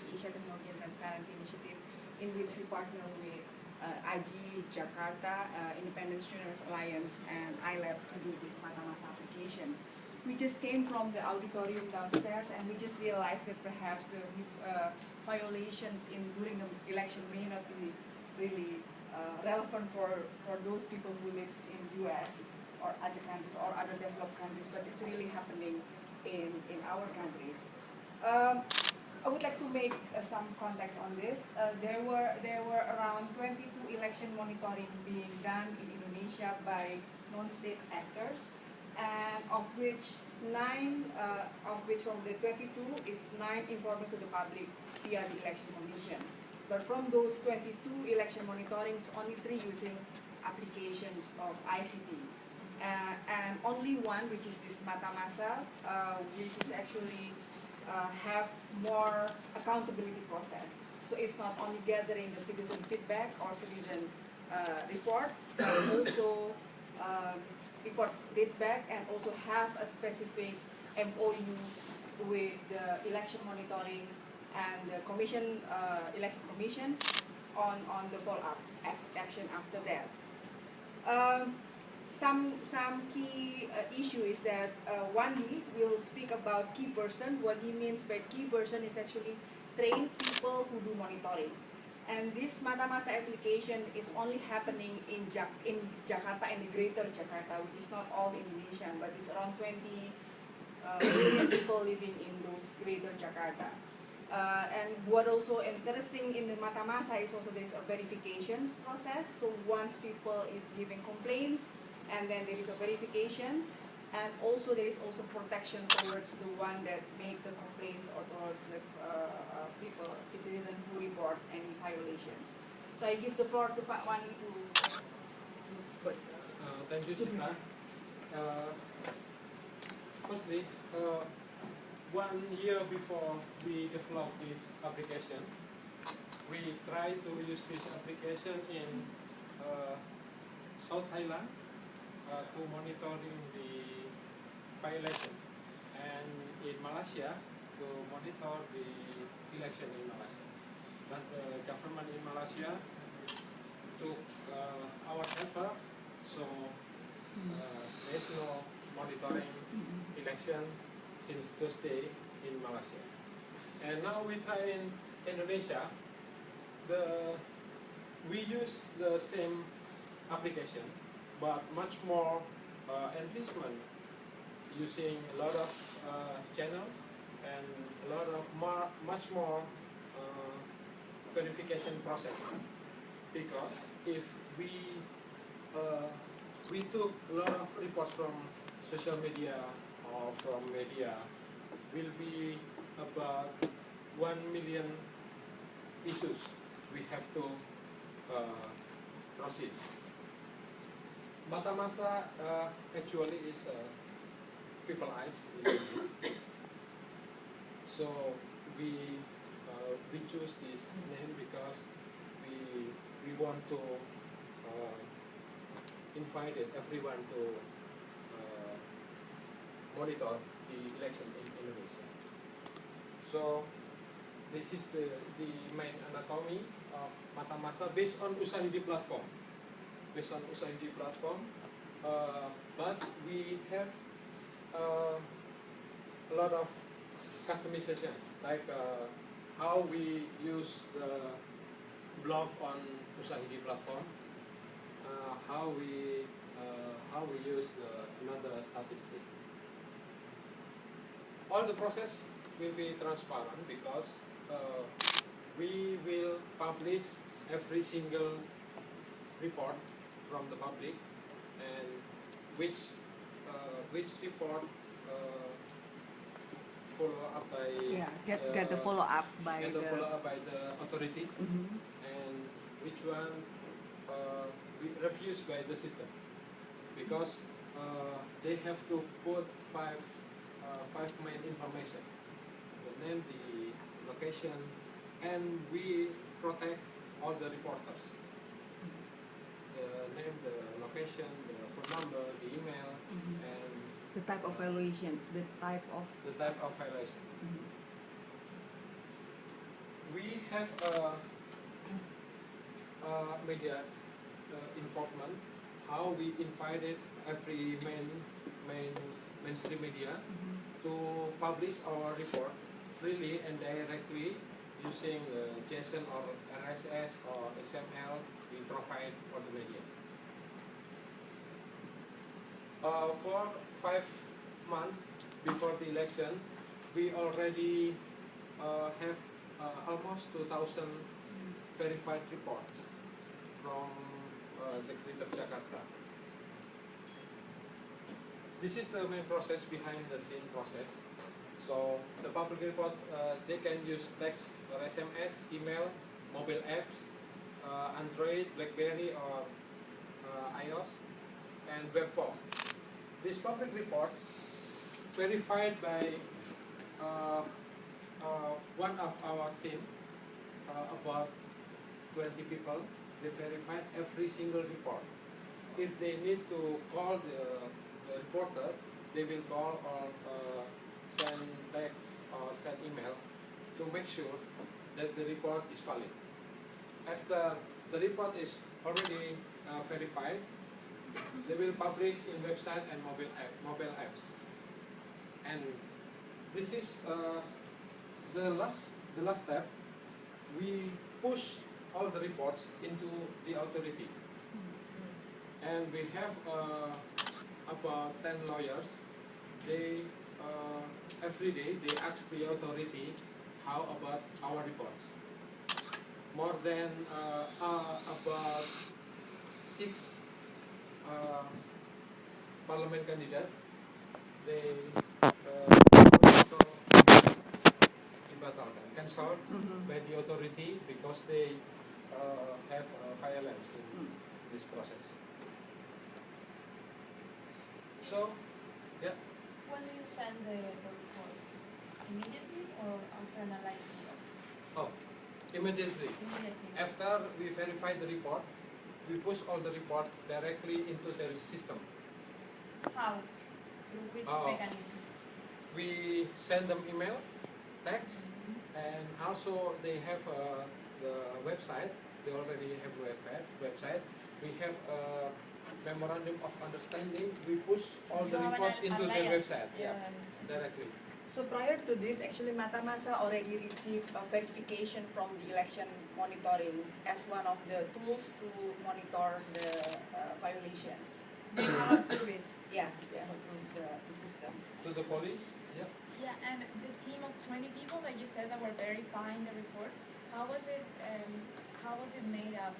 Agency Asia Technology and Transparency Initiative, in which we partner with IG Jakarta, Independent Journalist Alliance, and iLab to do these mata-masa applications. We just came from the auditorium downstairs, and we just realized that perhaps the violations during the election may not be really relevant for those people who live in US or other countries or other developed countries, but it's really happening in our countries. I would like to make some context on this. There were around 22 election monitoring being done in Indonesia by non-state actors, and of which 9 from the 22 is 9 informed to the public via the election commission. But from those 22 election monitorings, only 3 using applications of ICT. And only one, which is this mata-masa, which is actually have more accountability process. So it's not only gathering the citizen feedback or citizen report, but also report feedback and also have a specific MOU with the election monitoring and the election commissions on the follow-up action after that. Some key issue is that Wandi will speak about key person. What he means by key person is actually trained people who do monitoring. And this mata-masa application is only happening in Jakarta and the greater Jakarta, which is not all Indonesian, but it's around 20 million people living in those greater Jakarta. And what also interesting in the mata-masa is also there is a verifications process. So once people is giving complaints, and then there is a verifications, and also there is also protection towards the one that make the complaints or towards the people, citizens who report any violations. So I give the floor to Wandi to thank you, Shita. Firstly, 1 year before we developed this application, we tried to use this application in South Thailand to monitoring the violation, and in Malaysia to monitor the election in Malaysia. But the government in Malaysia took our efforts, so there's no monitoring election since Tuesday in Malaysia. And now we try in Indonesia. We use the same application, but much more enrichment, using a lot of channels and a lot of much more verification process. Because if we took a lot of reports from social media or from media, will be about 1 million issues we have to proceed. Mata-masa actually is people eyes in English. So we choose this name because we want to invite everyone to monitor the election in Indonesia. So this is the main anatomy of mata-masa based on SEATI platform. Based on SEATI platform, but we have a lot of customization, like how we use the blog on SEATI platform, how we use another statistic. All the process will be transparent because we will publish every single report from the public, and which report follow up by get the follow up by the authority, and which one refused by the system, because they have to put five main information: the name, the location, and we protect all the reporters. The name, the location, the phone number, the email, and the type of violation. we have media involvement. How we invited every mainstream media to publish our report freely and directly using JSON or RSS or XML we provide for the media. For 5 months before the election, we already have almost 2,000 verified reports from the Greater Jakarta. This is the main process behind the scene process. So the public report, they can use text or SMS, email, mobile apps, Android, BlackBerry or iOS, and web form. This public report verified by one of our team, about 20 people. They verified every single report. If they need to call the reporter, they will call or send text or send email to make sure that the report is valid. After the report is already verified, they will publish in website and mobile apps. And this is the last step. We push all the reports into the authority, and we have about 10 lawyers. They every day they ask the authority how about our reports. More than about 6 parliament candidates, they dibatalkan, cancelled by the authority because they have violence in this process. So, yeah. When do you send the reports? Immediately or after analyzing them? Oh, immediately. Immediately. After we verify the report, we push all the report directly into their system. How? Through which mechanism? We send them email, text, and also they have the website. They already have a website. We have a memorandum of understanding. We push all the report into their website. Yeah, directly. So prior to this, actually Matamasa already received a verification from the election monitoring as one of the tools to monitor the violations. They have approved it. Yeah, they have approved the system. To the police? Yeah. Yeah, and the team of 20 people that you said that were verifying the reports, how was it made up?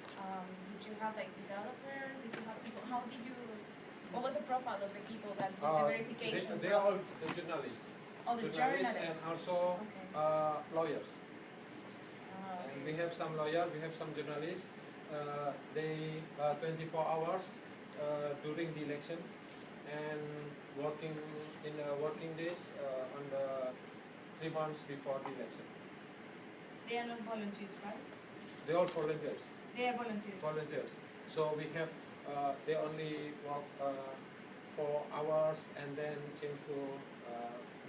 Did you have like developers? Did you have people? What was the profile of the people that did the verification They are all process? the journalists. Oh, the journalists. And also Okay. lawyers. Okay. And we have some lawyers, we have some journalists. They 24 hours during the election and working in working days on the 3 months before the election. They are not volunteers, right? They all volunteers. They are volunteers. Volunteers. So we have they only work 4 hours and then change to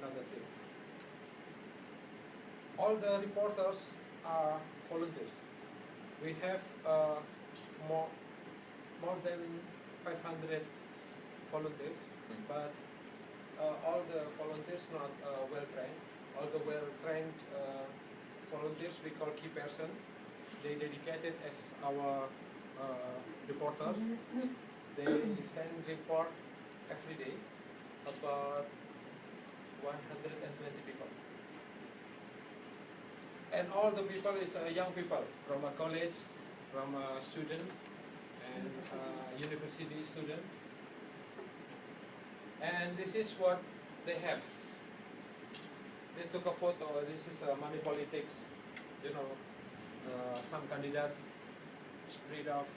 another shift. All the reporters are volunteers. We have more than 500 volunteers, but all the volunteers not well trained. All the well trained volunteers we call key person. They dedicated as our reporters. They send report every day about 120 people. And all the people is young people from a college, from a student, and university student. And this is what they have. They took a photo. This is money politics. You know, some candidates spread off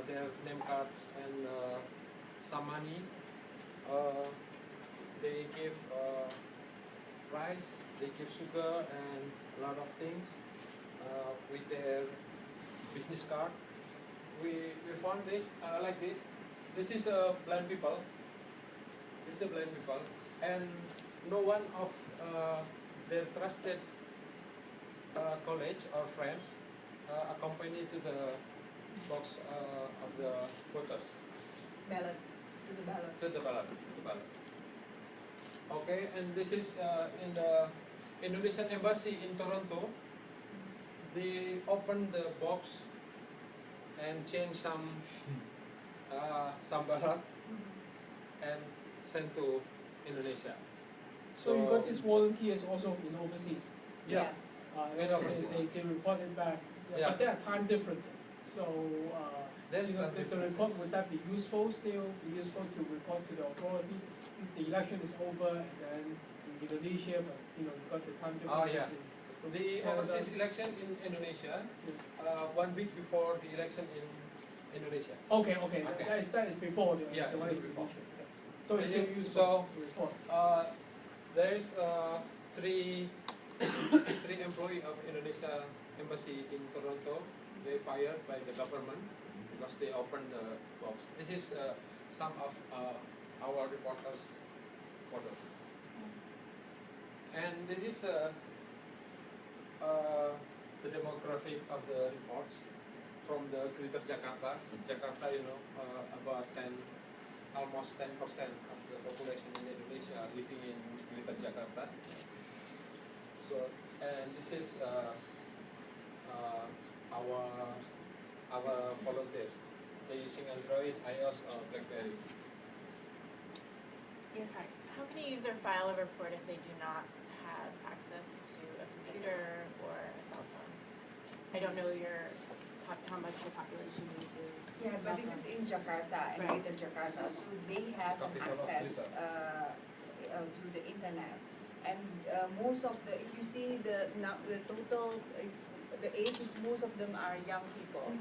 their name cards and some money. They give rice, they give sugar and a lot of things with their business card. We found this like this. This is blind people. This is blind people, and no one of their trusted colleagues or friends accompany to the box of the voters. Ballot, to the ballot. To the ballot. Okay, and this is in the Indonesian Embassy in Toronto. They open the box and change some ballots and send to Indonesia. So you got these volunteers also in overseas. Yeah. They report it back. Yeah. But there are time differences. So There's you know, time the report, would that be useful still? Be useful to report to the authorities? The election is over and then in Indonesia, but you know, you got the time differences. Yeah. in The Canada. overseas election in Indonesia, 1 week before the election in Indonesia. Okay. Okay. That is before the Yeah, the one it in is before. Indonesia. Okay. So it's still So, useful to report. There is three employees of Indonesia Embassy in Toronto. They fired by the government because they opened the box. This is some of our reporters' photo. And this is the demographic of the reports from the Greater Jakarta. Jakarta, you know, about almost 10% of the population in Indonesia living in Greater Jakarta. So, and this is our volunteers. They're using Android, iOS, or BlackBerry. Yes. Hi. How can a user file a report if they do not have access to a computer or a cell phone? I don't know how much your population uses. Yeah, but this is in Jakarta and Right. Greater Jakarta, so they have an Capital of access to the internet. And most of the, if you see the total, the age is most of them are young people,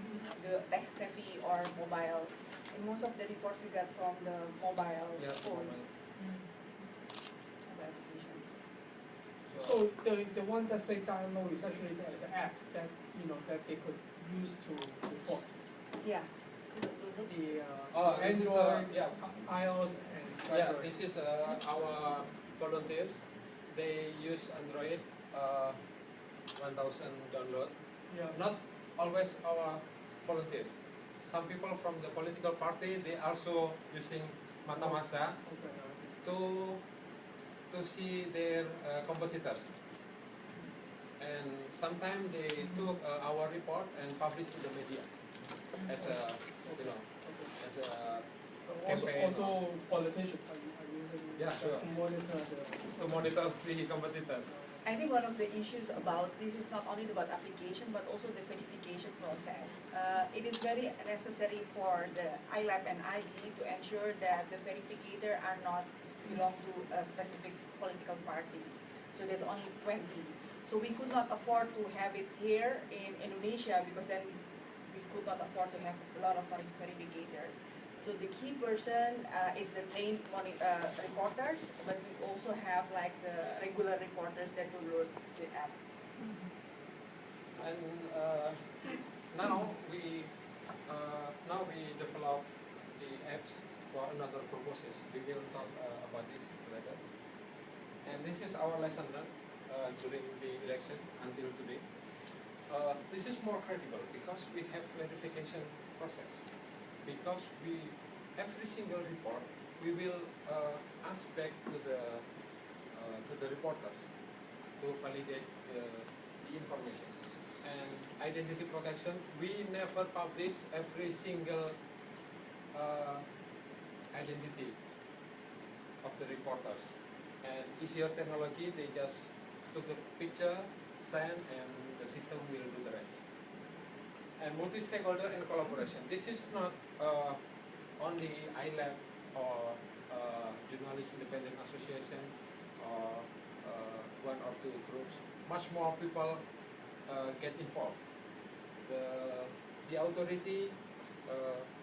the tech savvy or mobile. And most of the report we got from the mobile phone applications. So the one that say download is actually there's an app that you know that they could use to report. Yeah. The This is, Android, yeah. iOS, and Yeah, BlackBerry. this is our volunteers. They use Android, 1,000 download. Yeah. Not always our volunteers. Some people from the political party, they also using Matamasa Okay, I see. to see their competitors. And sometimes they took our report and published to the media as a, you know, Okay. as a Also, campaign. also politicians are using Yeah, sure. to monitor to monitor the competitors. I think one of the issues about this is not only about application but also the verification process. It is very necessary for the ILAB and IG to ensure that the verificator are not belong to specific political parties. So there's only 20. So we could not afford to have it here in Indonesia because then we could not afford to have a lot of verificator. So the key person is the trained reporters, but we also have like the regular reporters that will load the app. And now we develop the apps for another purposes. We will talk about this later. And this is our lesson learned during the election until today. This is more credible because we have verification process. Because every single report we will ask back to the reporters to validate the information. And identity protection, we never publish every single identity of the reporters. And easier technology, they just took the picture, send, and the system will do the rest. And multi-stakeholder and collaboration. This is not only ILAB or Journalist Independent Association or one or two groups. Much more people get involved. The authority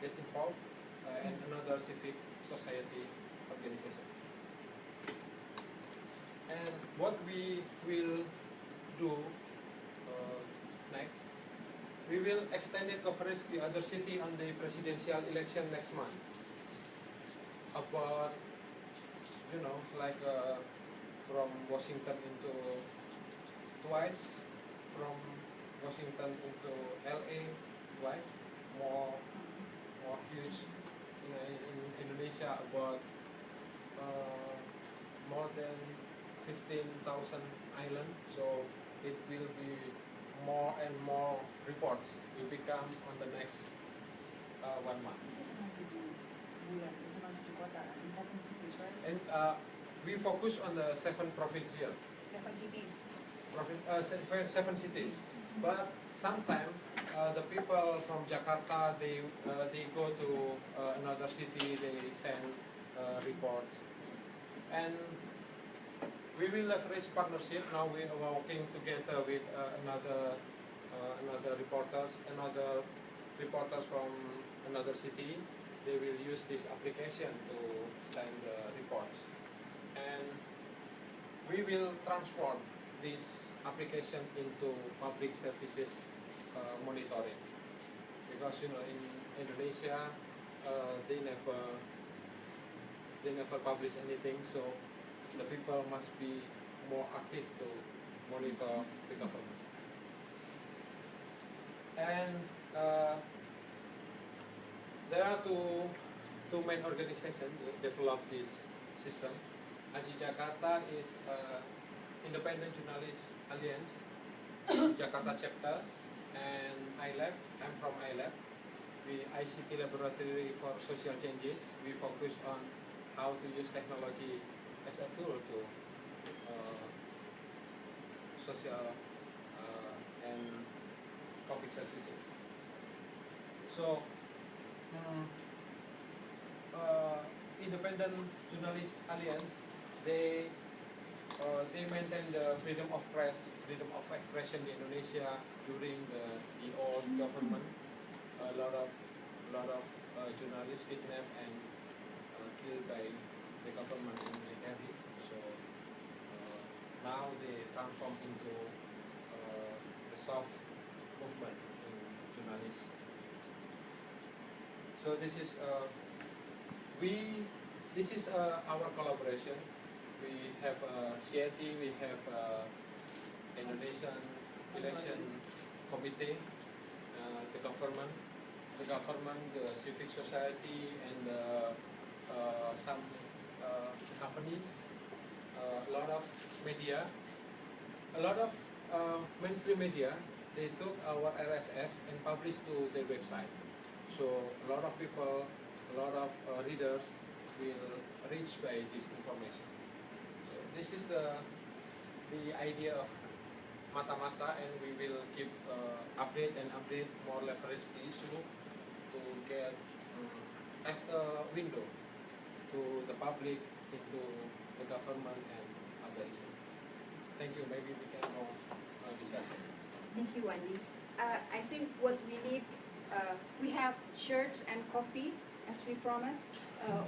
get involved and another civic society organization. And what we will do next, we will extend it coverage to other city on the presidential election next month. About, you know, like from Washington into twice, from Washington into LA, right? More huge. In Indonesia, about more than 15,000 islands. So it will be more and more reports will become on the next 1 month. And we focus on the 7 provincial. 7 cities. 7 cities. But sometimes the people from Jakarta, they go to another city, they send report. And we will leverage partnership. Now we are working together with another reporters from another city. They will use this application to send the reports. And we will transform this application into public services monitoring, because in Indonesia they never publish anything, so the people must be more active to monitor the government. And there are two main organizations that develop this system. AJI Jakarta is Independent Journalist Alliance Jakarta chapter, and iLab. I'm from iLab. We ICT Laboratory for Social Changes. We focus on how to use technology as a tool to social and public services. So, Independent Journalist Alliance, they maintain the freedom of press, freedom of expression in Indonesia during the old government. A lot of journalists kidnapped and killed by the government in military. So now they transform into the soft movement in journalists. So this is our collaboration. We have SEATI, we have Indonesian Election Committee, the government, the civic society, and some companies, a lot of media, a lot of mainstream media. They took our RSS and published to their website. So a lot of people, a lot of readers will reach by this information. So this is the idea of Mata Masa, and we will keep update more leverage the issue to get as a window to the public, into the government and other issues. Thank you. Maybe we can go discussion. Thank you, Wandi. I think what we need, we have shirts and coffee, as we promised,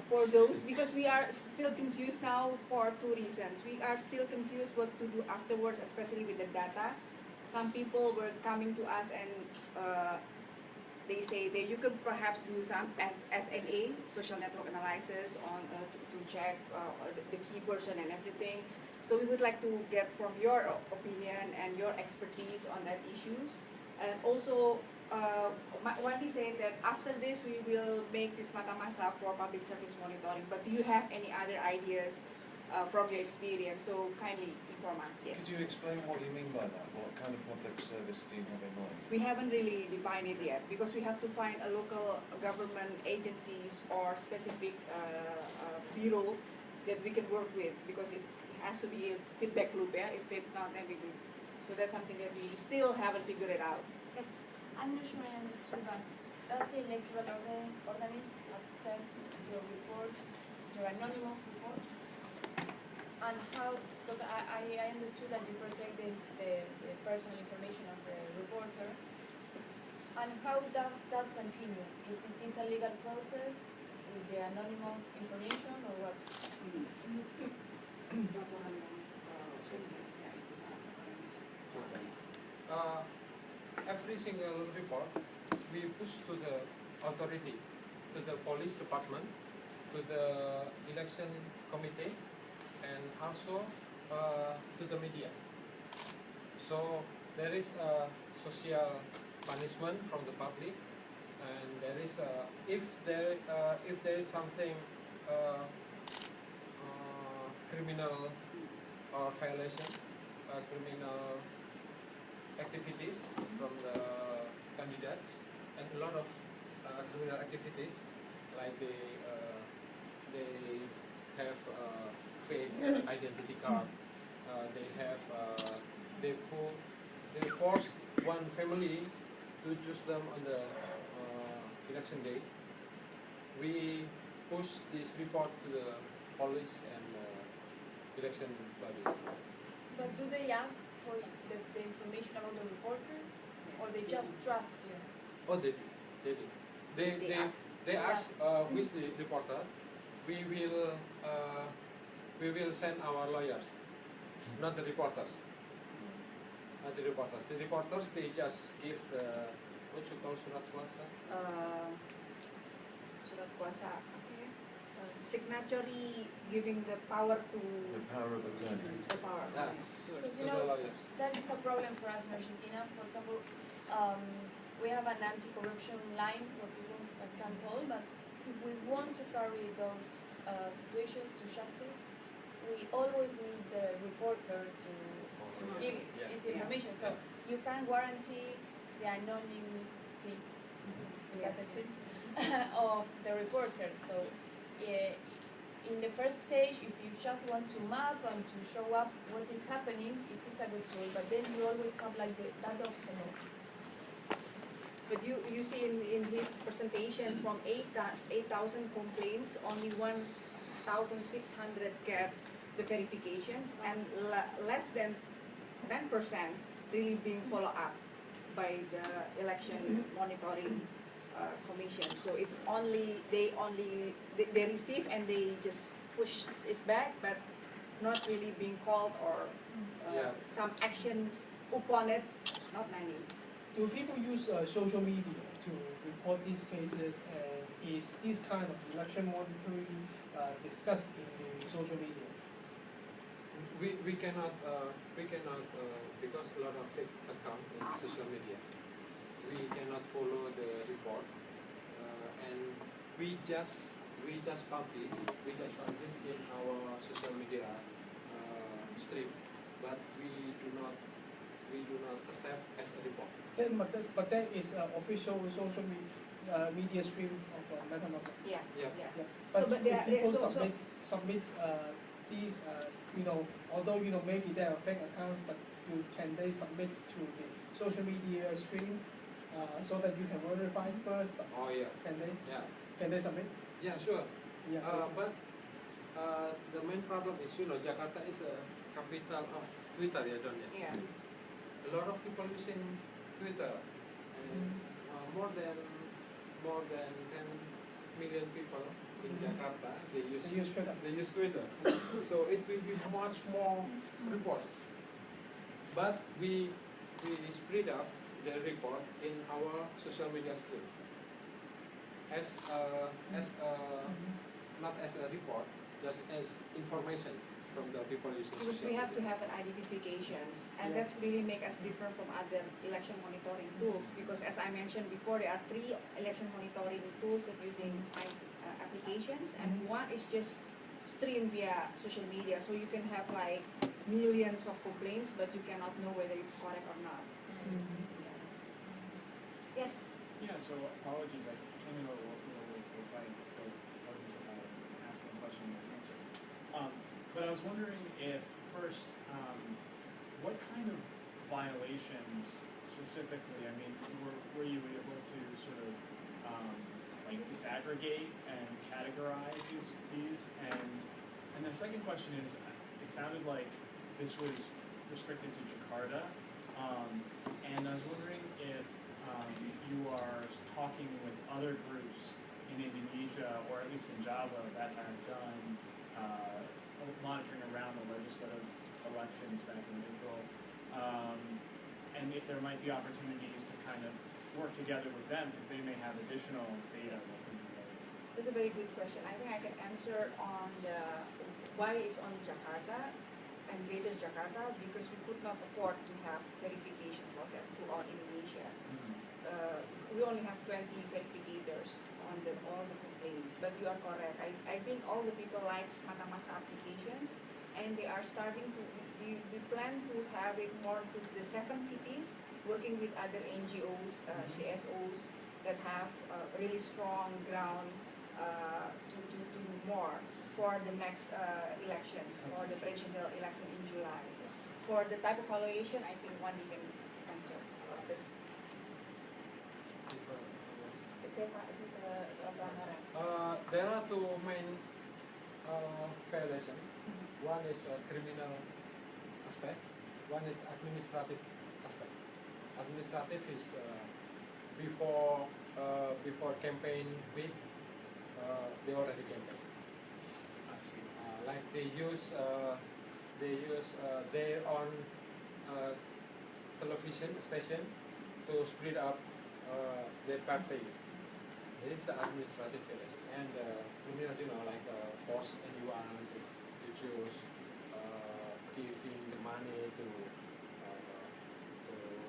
for those, because we are still confused now for 2 reasons. We are still confused what to do afterwards, especially with the data. Some people were coming to us and they say that you could perhaps do some SMA, social network analysis, on to check the key person and everything. So we would like to get from your opinion and your expertise on that issues. And also, Wandi said that after this we will make this Mata Masa for public service monitoring. But do you have any other ideas from your experience? So kindly inform us. Yes. Could you explain what you mean by that? What kind of public service do you have in mind? We haven't really defined it yet, because we have to find a local government agencies or specific bureau that we can work with, because it has to be a feedback loop. Yeah? If it's not, then we do. So that's something that we still haven't figured it out. Yes. I'm not sure I understood, but does the electoral organism accept your reports, your anonymous reports? And how, because I understood that you protect the personal information of the reporter, and how does that continue? If it is a legal process with the anonymous information, or what? Every single report we push to the authority, to the police department, to the election committee, and also to the media. So there is a social punishment from the public, and there is a, if there is something criminal or violation, criminal activities from the candidates, and a lot of criminal activities, like they have fake identity card, they force one family to choose them on the election day. We push this report to the police and election bodies. But do they ask for the information about the reporters, or they just trust you? Oh, they do. They ask with the reporter. We will send our lawyers, not the reporters. Not the reporters. The reporters, they just give the, what you call surat kuasa? Surat kuasa, okay. Signatory giving the power to The power of attorney. the power. Yeah. Because To you the know, lawyers. that is a problem for us in Argentina. For example, we have an anti-corruption line where people can call, but if we want to carry those situations to justice, we always need the reporter to give Yeah. its information. So you can guarantee the anonymity that exists of the reporter. So in the first stage, if you just want to map and to show up what is happening, it is a good tool. But then you always have like that obstacle. But you see in his presentation, from 8,000 complaints, only 1,600 get the verifications, and less than 10% really being followed up by the election monitoring commission. So it's only they receive and they just push it back, but not really being called or Yeah. some actions upon it. Not many. Do people use social media to report these cases, and is this kind of election monitoring discussed in the social media? We cannot because a lot of fake accounts in social media. We cannot follow the report, and we just publish in our social media stream, but we do not accept as a report. Then, but that is official social media stream of MetaMask. Yeah. Yeah. Yeah. Yeah. But, So, but they are- people so- submit these, although maybe they are fake accounts, but can they submit to the social media stream so that you can verify it first? But Oh yeah. can Yeah. they submit? Yeah, sure. Yeah. But the main problem is, Jakarta is a capital of Twitter, ya Don. Yeah. A lot of people using Twitter, and more than 10 million people in Jakarta They use Twitter. They use Twitter. So it will be much more report. But we spread up the report in our social media stream as not as a report, just as information from the people using Because social we have to media. have an identifications, and Yeah. that's really make us different from other election monitoring tools. Because as I mentioned before, there are 3 election monitoring tools that using applications, and one is just stream via social media. So you can have like millions of complaints, but you cannot know whether it's correct or not. Yes. Yeah, so apologies, I came in a little late, so apologies if I'm asking a question and not answering. But I was wondering if first, what kind of violations specifically, I mean, were you able to sort of like disaggregate and categorize these? And the second question is, it sounded like this was restricted to Jakarta, and I was wondering if you are talking with other groups in Indonesia, or at least in Java, that have done monitoring around the legislative elections back in April, and if there might be opportunities to kind of work together with them, because they may have additional data that can be available. That's a very good question. I think I can answer on the why it's on Jakarta, and Greater Jakarta because we could not afford to have verification process throughout Indonesia. We only have 20 verificators on all the complaints, but you are correct. I think all the people like masa applications, and they are starting to, we plan to have it more to the 7 cities, working with other NGOs, CSOs that have really strong ground to do more for the next elections, for the presidential election in July. For the type of evaluation, I think Wandi can answer. There are two main violations. One is a criminal aspect, one is administrative aspect. Administrative is before campaign week, they already campaign. I see. Like they use their own television station to split up their party. This is the administrative violation, and criminal, like force anyone to choose, giving the money to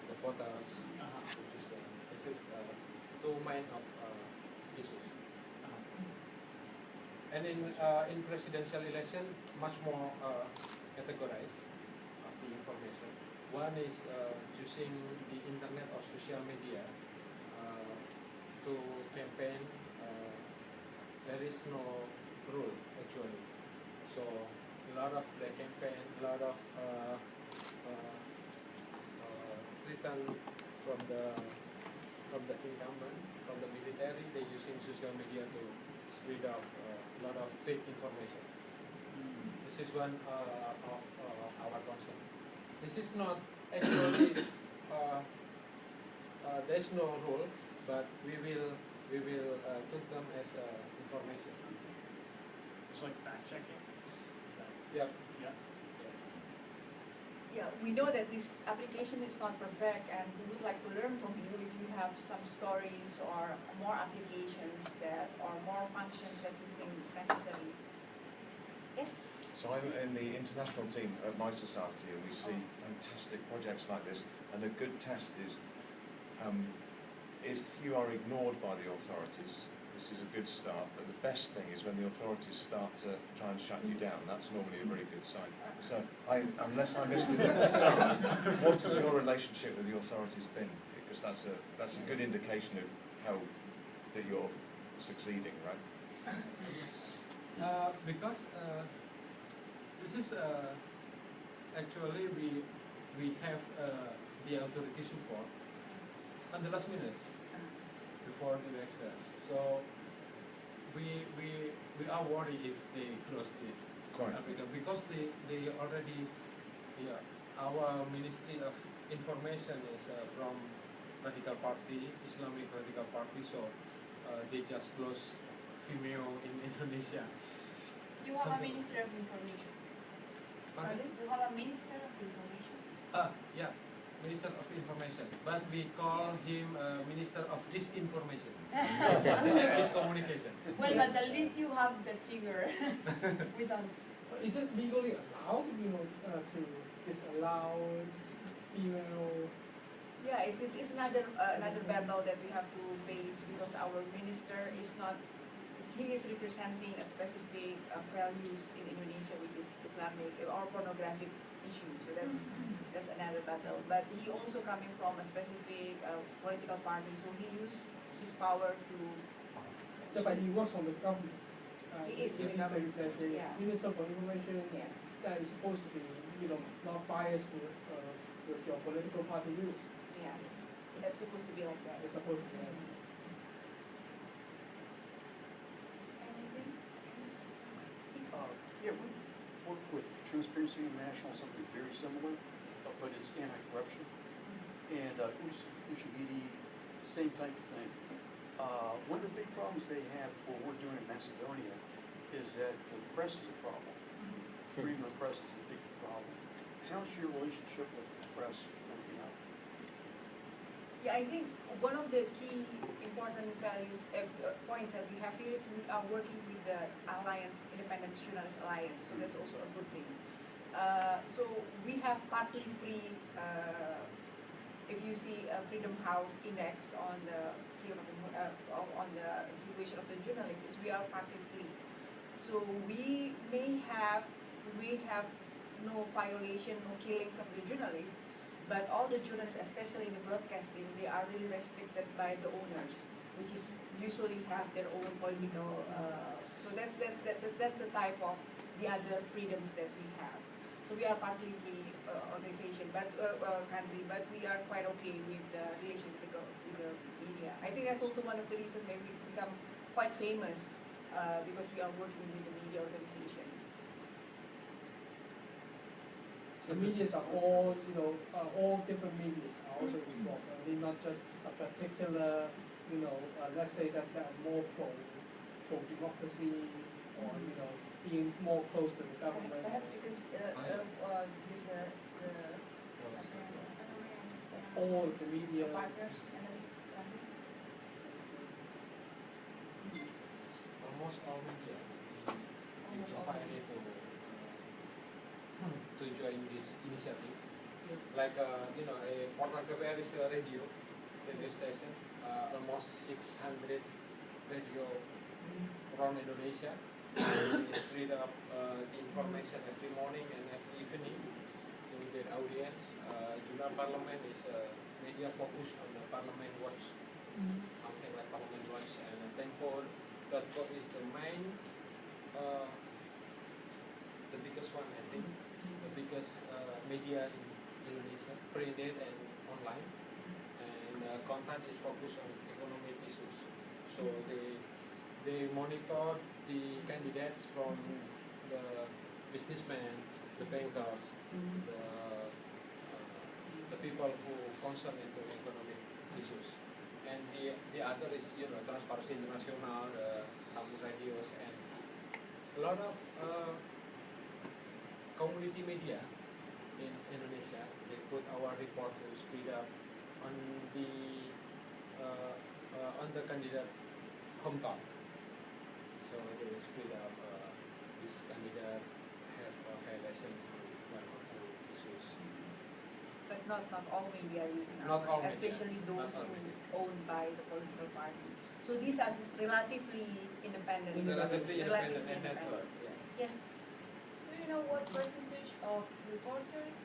the voters to choose them. This is two main of issues. And in presidential election, much more categorized of the information. One is using the internet or social media to campaign. There is no rule actually. So a lot of the campaign, a lot of threat from the incumbent, from the military, they using social media to spread out a lot of fake information. This is one of our concern. This is not actually there is no rule, but we will took them as information. It's like fact checking. Is that? Yep. Yeah. Yeah, we know that this application is not perfect, and we would like to learn from you if you have some stories or more applications that or more functions that you think is necessary. Yes? So I'm in the international team at my society, and we see fantastic projects like this. And a good test is if you are ignored by the authorities, this is a good start. But the best thing is when the authorities start to try and shut you down. That's normally a very good sign. So unless I missed it at the start, what has your relationship with the authorities been? Because that's a good indication of how that you're succeeding, right? Because this is actually we have the authority support on the last minutes before the election. So we are worried if they close this application because they already our Ministry of Information is from radical party, Islamic radical party. So they just close Vimeo in Indonesia. You have a Minister of Information. Pardon? You have a Minister of Information. Yeah, Minister of Information. But we call him Minister of Disinformation and Discommunication. Well, but at least you have the figure. We don't. Is this legally allowed, to disallow female? Yeah, it's another battle that we have to face because our minister is not. He is representing a specific values in Indonesia, which is Islamic or pornographic issues. So that's another battle. But he also coming from a specific political party, so he used his power to. Yeah, but he works on the government. He is the yeah. Minister for Information. Yeah. That is supposed to be, not biased with your political party views. Yeah, that's supposed to be like that. It's supposed to be. Anything? Yeah, we work with Transparency International, something very similar, but it's anti-corruption. And Ushahidi, same type of thing. One of the big problems they have, what we're doing in Macedonia, is that the press is a problem. Freedom of the press is a big problem. How's your relationship with the press working out? Yeah, I think one of the key important values points that we have here is we are working with the Independent Journalist Alliance, so that's also a good thing. So we have partly free, if you see a Freedom House index on the on the situation of the journalists, we are partly free. So we may have no violation, no killings of the journalists, but all the journalists, especially in the broadcasting, they are really restricted by the owners, which is usually have their own political. So that's the type of the other freedoms that we have. So we are partly free organization, but country, but we are quite okay with the relation with the media. I think that's also one of the reasons that we become quite famous because we are working with the media organizations. The medias are all, all different medias are also involved. They're not just a particular, let's say that they are more pro democracy or being more close to the government. Perhaps you can give the all the media. partners and then Almost all media we invited to join this initiative. Like a Portal KBR is a radio station, almost 600 radio around Indonesia. We spread up the information every morning and every evening to their audience. Jurnal Parliament is a media focused on the Parliament Watch, something like Parliament Watch, and Tempo.co is the main, the biggest one, I think, the biggest media in Indonesia, printed and online, and content is focused on economic issues. So they monitor the candidates from the businessmen, the bankers, the people who concerned into economic issues. And the other is Transparency International, some radios, and a lot of community media in Indonesia. They put our report to speed up on the candidate hometown. So they speed up this candidate have a violation on one or two issues. but not all media are using Not all ours, media. especially Not those all who media. owned by the political party. So these are relatively independent. Relatively independent and network. Yeah. Yes. Do you know what percentage of reporters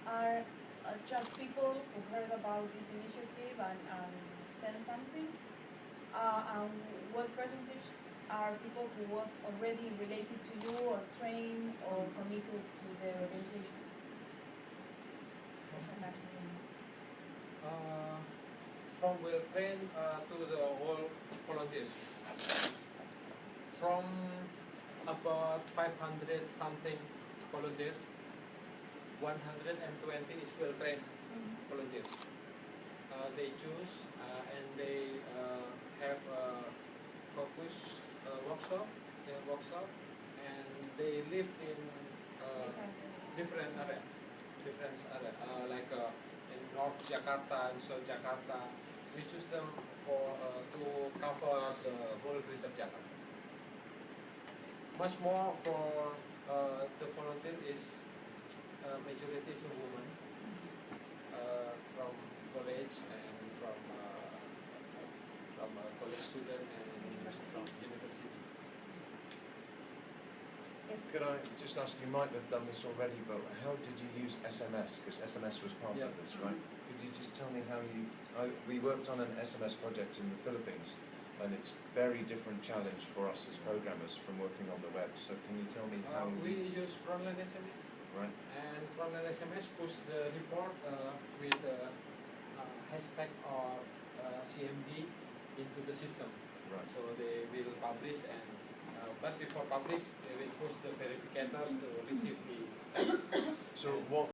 are just people who heard about this initiative and sent something? And what percentage are people who was already related to you or trained or committed to the organization? From will train to the whole volunteers. From about 500 something volunteers, 120 is well trained volunteers. They choose and they have a focus workshop, and they live in different area, like in North Jakarta and South Jakarta. We choose them for to cover the whole Greater Jakarta. Much more for the volunteer is majority is women from college and from college student and university. Yes. Could I just ask, you might have done this already, but how did you use SMS? Because SMS was part Yeah. of this, right? Could you just tell me how we worked on an SMS project in the Philippines, and it's very different challenge for us as programmers from working on the web. So can you tell me how We use frontline SMS, right? and frontline SMS push the report with hashtag or CMD into the system. Right. So they will publish, and but before publish, they will push the verificators to receive the text. So what